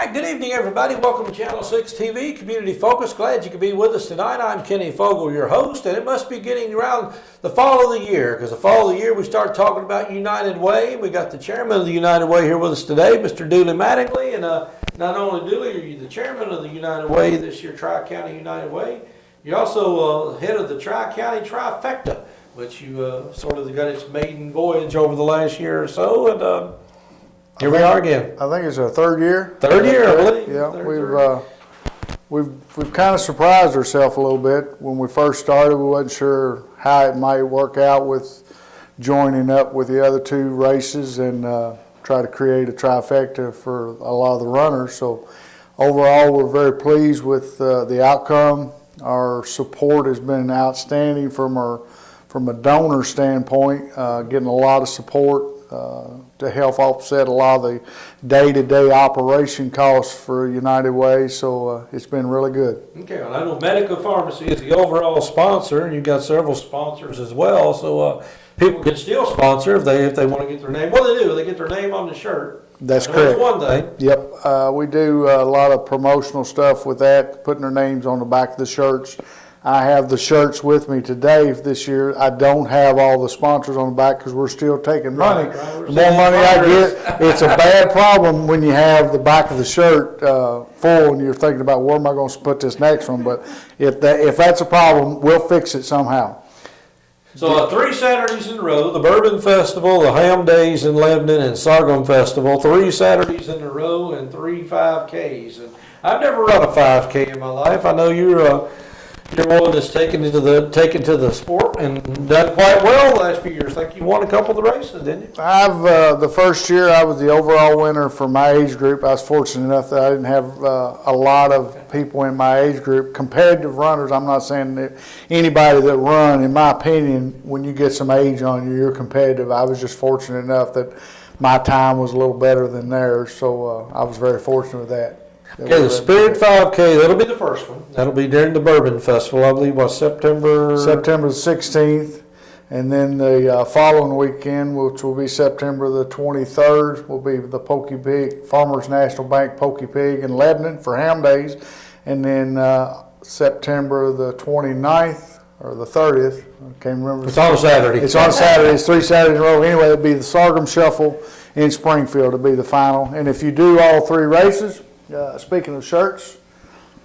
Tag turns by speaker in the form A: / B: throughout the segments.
A: right, good evening, everybody. Welcome to Channel 6 TV, Community Focus. Glad you could be with us tonight. I'm Kenny Fogle, your host, and it must be getting around the fall of the year, because the fall of the year we start talking about United Way. We got the chairman of the United Way here with us today, Mr. Dooley Mattingly, and not only Dooley, are you the chairman of the United Way this year, Tri-County United Way. You're also head of the Tri-County Trifecta, which you sort of got its maiden voyage over the last year or so, and here we are again.
B: I think it's our third year.
A: Third year, I believe.
B: Yeah, we've kind of surprised ourselves a little bit. When we first started, we wasn't sure how it might work out with joining up with the other two races and try to create a trifecta for a lot of the runners. So overall, we're very pleased with the outcome. Our support has been outstanding from a donor standpoint, getting a lot of support to help offset a lot of the day-to-day operation costs for United Way, so it's been really good.
A: Okay, well, I know Medical Pharmacy is the overall sponsor, and you've got several sponsors as well, so people can still sponsor if they want to get their name. What do? They get their name on the shirt.
B: That's correct.
A: That's one thing.
B: Yep, we do a lot of promotional stuff with that, putting their names on the back of the shirts. I have the shirts with me today this year. I don't have all the sponsors on the back because we're still taking money.
A: Right.
B: The more money I get, it's a bad problem when you have the back of the shirt full and you're thinking about where am I going to put this next one. But if that's a problem, we'll fix it somehow.
A: So 3 Saturdays in a row, the Bourbon Festival, the Ham Days in Lebanon, and Sorghum Festival, 3 Saturdays in a row and 3 5Ks. And I've never run a 5K in my life. I know you're one that's taken to the sport and done quite well the last few years. I think you won a couple of the races, didn't you?
B: The first year I was the overall winner for my age group. I was fortunate enough that I didn't have a lot of people in my age group. Competitive runners, I'm not saying that anybody that run, in my opinion, when you get some age on you, you're competitive. I was just fortunate enough that my time was a little better than theirs, so I was very fortunate with that.
A: Okay, the Spirit 5K, that'll be the first one. That'll be during the Bourbon Festival, I believe, September
B: the 16th. And then the following weekend, which will be September the 23rd, will be the Pokey Pig, Farmers National Bank Pokey Pig in Lebanon for Ham Days. And then September the 29th or the 30th, I can't remember.
A: It's on a Saturday.
B: It's on Saturday. It's 3 Saturdays in a row. Anyway, it'll be the Sorghum Shuffle in Springfield. It'll be the final. And if you do all 3 races, speaking of shirts,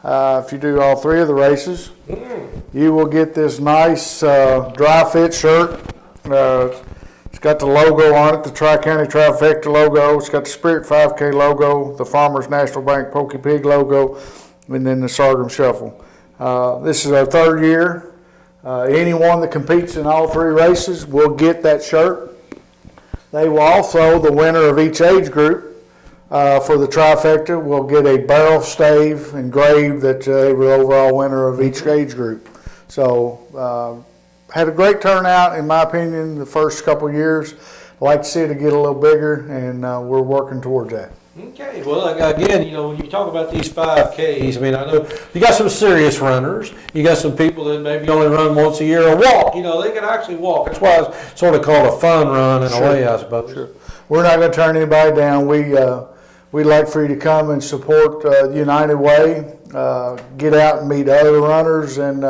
B: if you do all 3 of the races, you will get this nice dry fit shirt. It's got the logo on it, the Tri-County Trifecta logo. It's got the Spirit 5K logo, the Farmers National Bank Pokey Pig logo, and then the Sorghum Shuffle. This is our 3rd year. Anyone that competes in all 3 races will get that shirt. They will also, the winner of each age group, for the trifecta, we'll get a barrel stave engraved that they were overall winner of each age group. So had a great turnout, in my opinion, the first couple of years. I'd like to see it get a little bigger, and we're working towards that.
A: Okay, well, again, when you talk about these 5Ks, I mean, I know you got some serious runners. You got some people that maybe only run once a year or walk. They can actually walk. That's why it's sort of called a fun run in a way, I suppose.
B: Sure. We're not going to turn anybody down. We'd like for you to come and support United Way, get out and meet other runners, and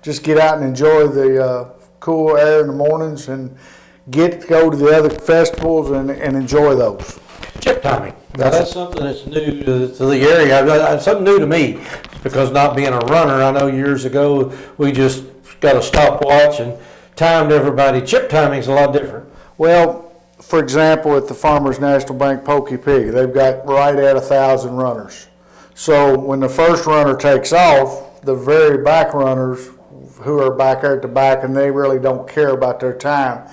B: just get out and enjoy the cool air in the mornings and get to go to the other festivals and enjoy those.
A: Chip timing. Now that's something that's new to the area. It's something new to me because not being a runner, I know years ago we just got a stopwatch and timed everybody. Chip timing's a lot different.
B: Well, for example, at the Farmers National Bank Pokey Pig, they've got right at 1,000 runners. So when the first runner takes off, the very back runners who are back there at the back, and they really don't care about their time,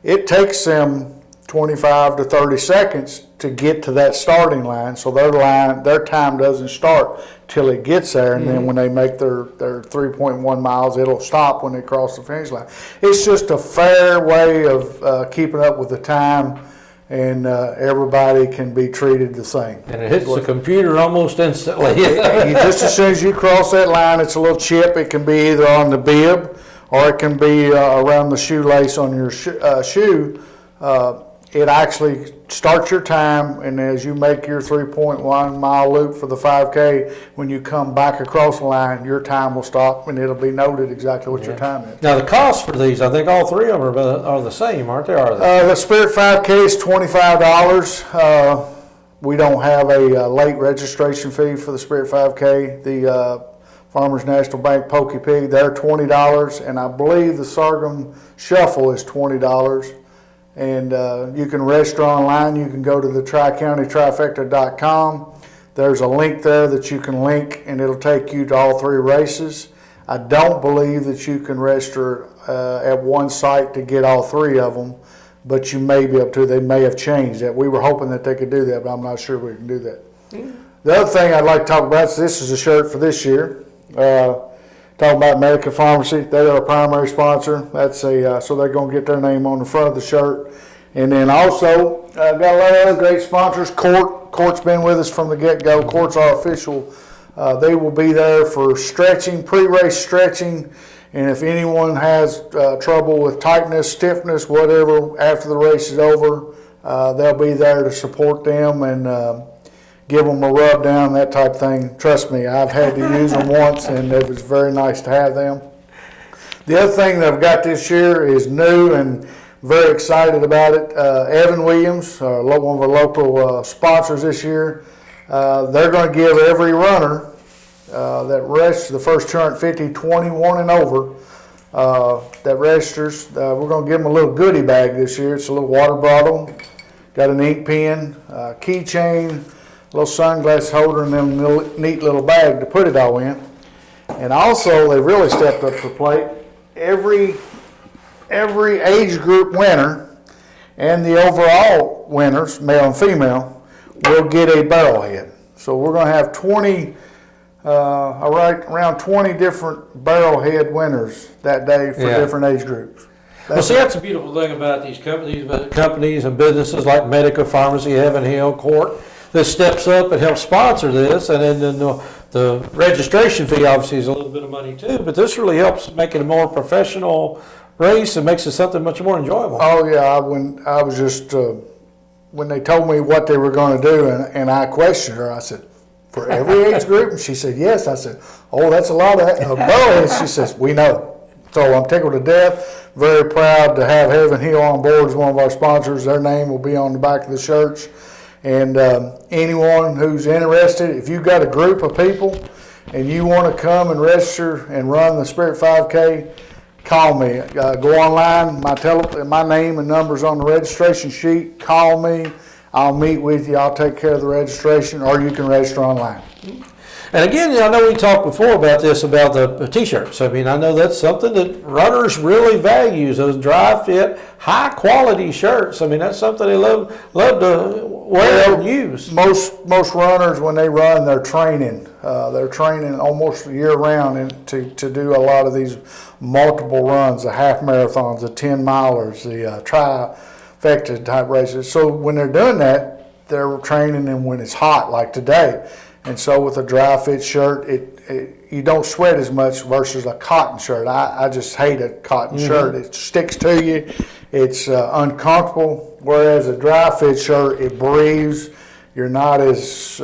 B: it takes them 25 to 30 seconds to get to that starting line, so their time doesn't start till it gets there, and then when they make their 3.1 miles, it'll stop when they cross the finish line. It's just a fair way of keeping up with the time, and everybody can be treated the same.
A: And it hits the computer almost instantly.
B: Just as soon as you cross that line, it's a little chip. It can be either on the bib or it can be around the shoelace on your shoe. it actually starts your time, and as you make your 3.1 mile loop for the 5K, when you come back across the line, your time will stop, and it'll be noted exactly what your time is.
A: Now the cost for these, I think all three of them are the same, aren't they? Are they?
B: The Spirit 5K is $25. We don't have a late registration fee for the Spirit 5K. The Farmers National Bank Pokey Pig, they're $20, and I believe the Sorghum Shuffle is $20. And you can register online. You can go to the Trifecta.com. There's a link there that you can link, and it'll take you to all three races. I don't believe that you can register at one site to get all three of them, but you may be able to. They may have changed that. We were hoping that they could do that, but I'm not sure we can do that. The other thing I'd like to talk about is this is a shirt for this year. Talking about American Pharmacy, they're our primary sponsor. That's so they're going to get their name on the front of the shirt. And then also, got a lot of other great sponsors. Court's been with us from the get-go. Court's our official. They will be there for stretching, pre-race stretching. And if anyone has trouble with tightness, stiffness, whatever, after the race is over, they'll be there to support them and give them a rub down, that type of thing. Trust me, I've had to use them once, and it was very nice to have them. The other thing that I've got this year is new and very excited about it. Evan Williams, one of our local sponsors this year, they're going to give every runner that registers, the first 250, 21 and over, that registers, we're going to give them a little goodie bag this year. It's a little water bottle, got an ink pen, keychain, little sunglass holder, and then a neat little bag to put it all in. And also, they really stepped up to the plate. Every age group winner and the overall winners, male and female, will get a barrel head. So we're going to have around 20 different barrel head winners that day for different age groups.
A: Well, see, that's the beautiful thing about these companies and businesses like Medica Pharmacy, Heaven Hill, Court, that steps up and helps sponsor this, and then the registration fee obviously is a little bit of money too, but this really helps make it a more professional race and makes it something much more enjoyable.
B: Oh yeah, when I was just, when they told me what they were going to do, and I questioned her, I said, for every age group? And she said, yes. I said, oh, that's a lot of barrelheads. She says, we know. So I'm tickled to death, very proud to have Heaven Hill on board as one of our sponsors. Their name will be on the back of the shirts. And anyone who's interested, if you've got a group of people and you want to come and register and run the Spirit 5K, call me. Go online. My name and number's on the registration sheet. Call me. I'll meet with you. I'll take care of the registration, or you can register online.
A: And again, I know we talked before about this, about the T-shirts. I mean, I know that's something that runners really value, those dry fit, high quality shirts. I mean, that's something they love to wear and use.
B: Most runners, when they run, they're training. They're training almost year round to do a lot of these multiple runs, the half marathons, the 10 milers, the trifecta type races. So when they're doing that, they're training them when it's hot, like today. And so with a dry fit shirt, you don't sweat as much versus a cotton shirt. I just hate a cotton shirt. It sticks to you. It's uncomfortable. Whereas a dry fit shirt, it breathes. You're not as,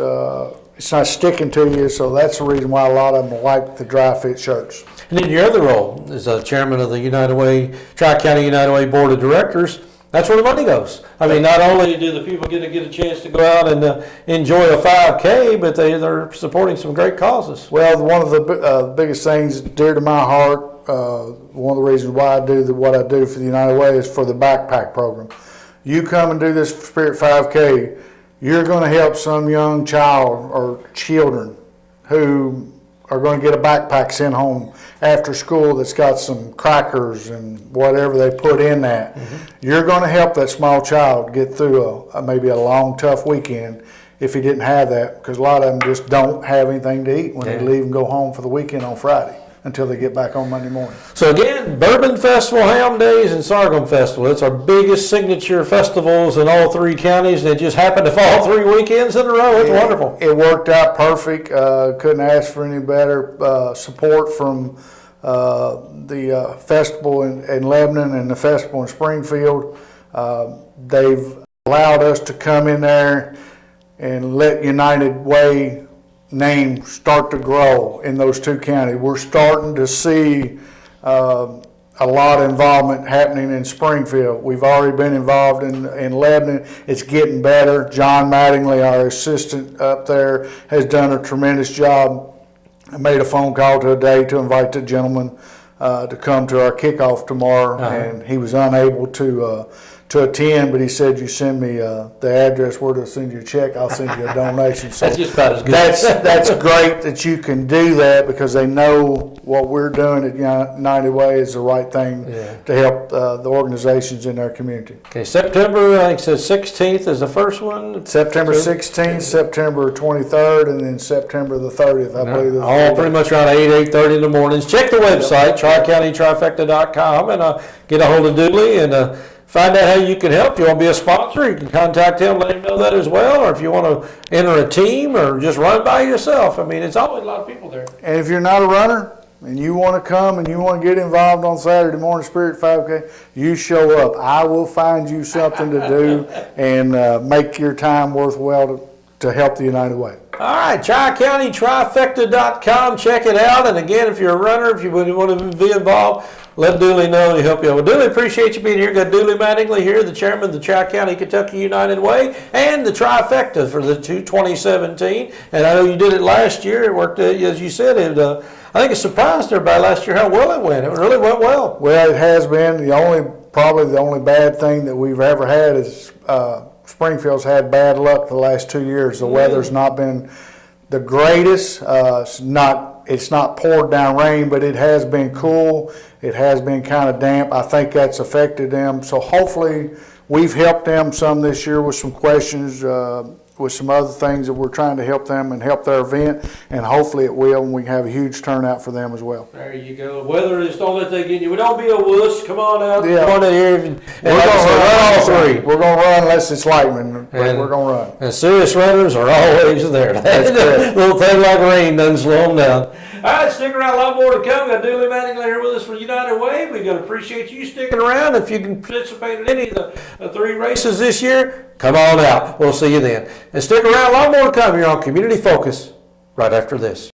B: it's not sticking to you. So that's the reason why a lot of them like the dry fit shirts.
A: And then your other role as chairman of the United Way, Tri-County United Way Board of Directors, that's where the money goes. I mean, not only do the people get a chance to go out and enjoy a 5K, but they're supporting some great causes.
B: Well, one of the biggest things dear to my heart, one of the reasons why I do what I do for the United Way is for the backpack program. You come and do this Spirit 5K, you're going to help some young child or children who are going to get a backpack sent home after school that's got some crackers and whatever they put in that. You're going to help that small child get through maybe a long, tough weekend if he didn't have that, because a lot of them just don't have anything to eat when they leave and go home for the weekend on Friday until they get back on Monday morning.
A: So again, Bourbon Festival, Ham Days, and Sorghum Festival. It's our biggest signature festivals in all three counties. They just happened to fall 3 weekends in a row. It's wonderful.
B: It worked out perfect. Couldn't ask for any better support from the festival in Lebanon and the festival in Springfield. They've allowed us to come in there and let United Way name start to grow in those two counties. We're starting to see a lot of involvement happening in Springfield. We've already been involved in Lebanon. It's getting better. John Mattingly, our assistant up there, has done a tremendous job. I made a phone call today to invite the gentleman to come to our kickoff tomorrow, and he was unable to attend, but he said, you send me the address where to send you a check, I'll send you a donation. So
A: that's just about as good.
B: That's great that you can do that, because they know what we're doing at United Way is the right thing to help the organizations in our community.
A: Okay, September, I think it says 16th is the first one.
B: September 16th, September 23rd, and then September the 30th, I believe.
A: All pretty much around 8:30 in the mornings. Check the website, TriCountyTrifecta.com, and get a hold of Dooley and find out how you can help. If you want to be a sponsor, you can contact him, let him know that as well. Or if you want to enter a team or just run by yourself. I mean, it's always a lot of people there.
B: And if you're not a runner and you want to come and you want to get involved on Saturday morning Spirit 5K, you show up. I will find you something to do and make your time worthwhile to help the United Way.
A: All right, TriCountyTrifecta.com. Check it out. And again, if you're a runner, if you want to be involved, let Dooley know to help you out. Well, Dooley, appreciate you being here. Got Dooley Mattingly here, the chairman of the Tri-County Kentucky United Way, and the Trifecta for the 2017. And I know you did it last year. It worked, as you said. I think it surprised everybody last year how well it went. It really went well.
B: Well, it has been. Probably the only bad thing that we've ever had is Springfield's had bad luck the last 2 years. The weather's not been the greatest. It's not poured down rain, but it has been cool. It has been kind of damp. I think that's affected them. So hopefully we've helped them some this year with some questions, with some other things that we're trying to help them and help their event. And hopefully it will, and we can have a huge turnout for them as well.
A: There you go. Weather, just don't let that get you. We don't be a wuss. Come on out.
B: Yeah.
A: Come on in here. And
B: We're
A: like
B: going to
A: I said,
B: run all
A: three.
B: three. We're going to run unless it's lightning, but we're going to run.
A: And serious runners are always there.
B: That's correct.
A: Little thing like rain doesn't slow them down. All right, stick around. A lot more to come. We got Dooley Mattingly here with us for United Way. We're going to appreciate you sticking around. If you can participate in any of the 3 races this year, come on out. We'll see you then. And stick around. A lot more to come here on Community Focus right after this.